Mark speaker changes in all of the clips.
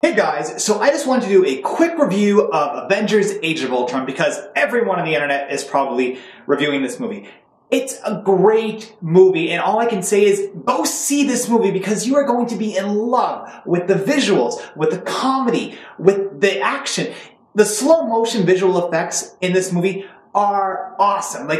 Speaker 1: Hey guys, so I just wanted to do a quick review of Avengers Age of Ultron because everyone on the internet is probably reviewing this movie. It's a great movie, and all I can say is go see this movie because you are going to be in love with the visuals, with the comedy, with the action. The slow motion visual effects in this movie are awesome.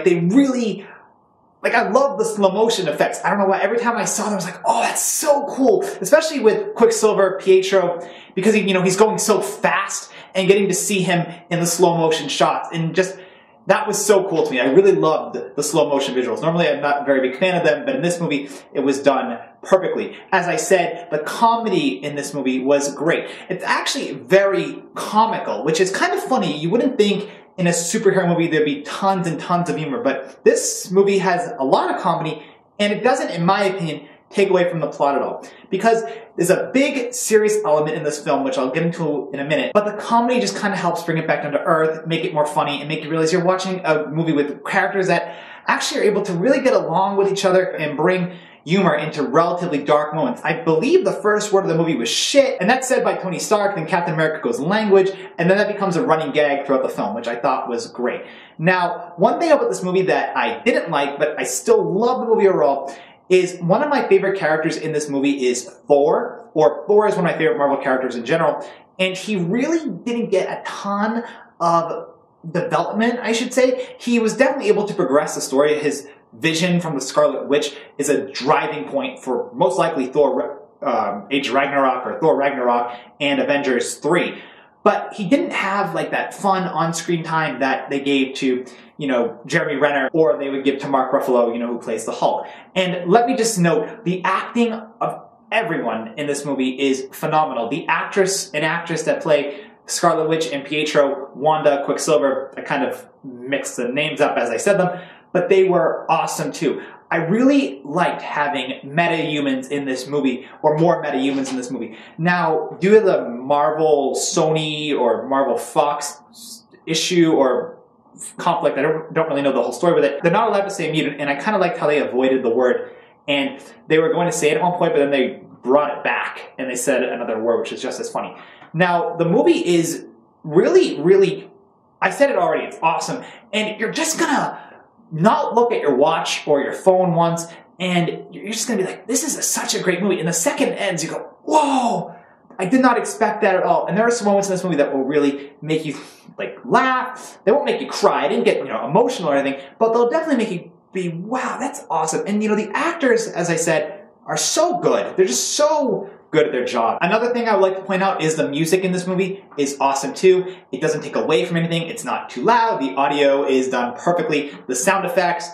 Speaker 1: I love the slow motion effects. I don't know why. Every time I saw them, I was like, oh, that's so cool. Especially with Quicksilver, Pietro, because he's going so fast, and getting to see him in the slow motion shots. And just, that was so cool to me. I really loved the slow motion visuals. Normally, I'm not a very big fan of them, but in this movie, it was done perfectly. As I said, the comedy in this movie was great. It's actually very comical, which is kind of funny. You wouldn't think in a superhero movie there'd be tons and tons of humor, but this movie has a lot of comedy, and it doesn't, in my opinion, take away from the plot at all. Because there's a big serious element in this film, which I'll get into in a minute, but the comedy just kind of helps bring it back down to earth, make it more funny, and make you realize you're watching a movie with characters that actually are able to really get along with each other and bring humor into relatively dark moments. I believe the first word of the movie was shit, and that's said by Tony Stark, then Captain America goes language, and then that becomes a running gag throughout the film, which I thought was great. Now, one thing about this movie that I didn't like, but I still love the movie overall, is one of my favorite characters in this movie is Thor, or Thor is one of my favorite Marvel characters in general, and he really didn't get a ton of development, I should say. He was definitely able to progress the story. His vision from the Scarlet Witch is a driving point for most likely Thor Age of Ragnarok or Thor Ragnarok and Avengers 3. But he didn't have like that fun on-screen time that they gave to, Jeremy Renner, or they would give to Mark Ruffalo, who plays the Hulk. And let me just note, the acting of everyone in this movie is phenomenal. The actress and actress that play Scarlet Witch and Pietro, Wanda, Quicksilver, I kind of mixed the names up as I said them, but they were awesome too. I really liked having meta-humans in this movie, or more meta-humans in this movie. Now, due to the Marvel Sony or Marvel Fox issue or conflict, I don't really know the whole story with it, they're not allowed to say mutant, and I kind of liked how they avoided the word. And they were going to say it at one point, but then they brought it back, and they said another word, which is just as funny. Now, the movie is really, really, I said it already, it's awesome, and you're just gonna not look at your watch or your phone once, and you're just going to be like, this is such a great movie. And the second it ends, you go, whoa, I did not expect that at all. And there are some moments in this movie that will really make you laugh. They won't make you cry. I didn't get emotional or anything, but they'll definitely make you be, wow, that's awesome. And the actors, as I said, are so good. They're just so good at their job. Another thing I would like to point out is the music in this movie is awesome too. It doesn't take away from anything. It's not too loud. The audio is done perfectly. The sound effects,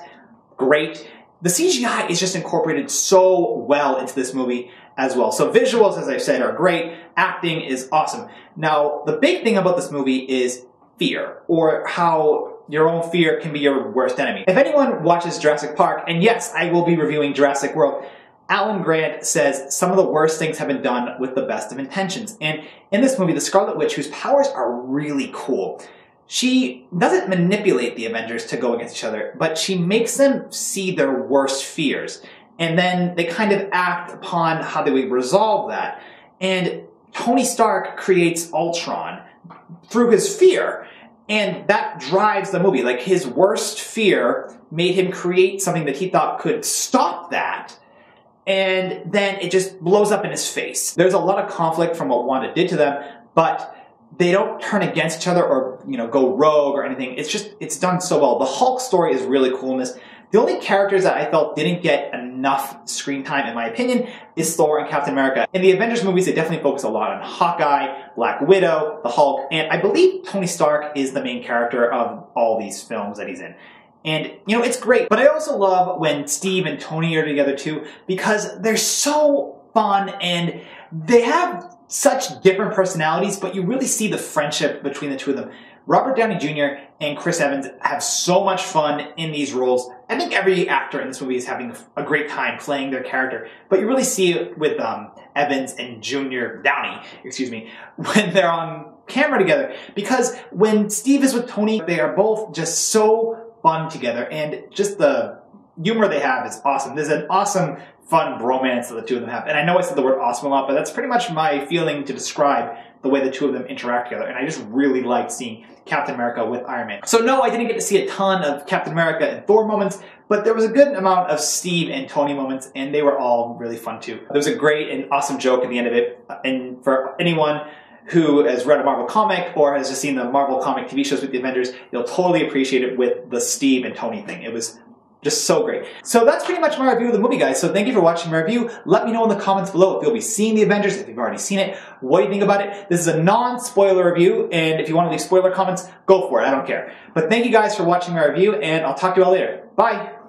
Speaker 1: great. The CGI is just incorporated so well into this movie as well. So visuals, as I said, are great. Acting is awesome. Now, the big thing about this movie is fear, or how your own fear can be your worst enemy. If anyone watches Jurassic Park, and yes, I will be reviewing Jurassic World, Alan Grant says some of the worst things have been done with the best of intentions. And in this movie, the Scarlet Witch, whose powers are really cool, she doesn't manipulate the Avengers to go against each other, but she makes them see their worst fears. And then they kind of act upon how they would resolve that. And Tony Stark creates Ultron through his fear. And that drives the movie. Like, his worst fear made him create something that he thought could stop that. And then it just blows up in his face. There's a lot of conflict from what Wanda did to them, but they don't turn against each other or, go rogue or anything. It's done so well. The Hulk story is really cool in this. The only characters that I felt didn't get enough screen time, in my opinion, is Thor and Captain America. In the Avengers movies, they definitely focus a lot on Hawkeye, Black Widow, the Hulk, and I believe Tony Stark is the main character of all these films that he's in. And, it's great. But I also love when Steve and Tony are together too, because they're so fun and they have such different personalities, but you really see the friendship between the two of them. Robert Downey Jr. and Chris Evans have so much fun in these roles. I think every actor in this movie is having a great time playing their character, but you really see it with Evans and Downey, when they're on camera together. Because when Steve is with Tony, they are both just so fun together, and just the humor they have is awesome. There's an awesome fun bromance that the two of them have. And I know I said the word awesome a lot, but that's pretty much my feeling to describe the way the two of them interact together. And I just really liked seeing Captain America with Iron Man. So no, I didn't get to see a ton of Captain America and Thor moments, but there was a good amount of Steve and Tony moments, and they were all really fun too. There was a great and awesome joke at the end of it, and for anyone who has read a Marvel comic or has just seen the Marvel comic TV shows with the Avengers, you'll totally appreciate it with the Steve and Tony thing. It was just so great. So that's pretty much my review of the movie, guys. So thank you for watching my review. Let me know in the comments below if you'll be seeing the Avengers, if you've already seen it, what do you think about it? This is a non-spoiler review, and if you want to leave spoiler comments, go for it. I don't care. But thank you guys for watching my review, and I'll talk to you all later. Bye!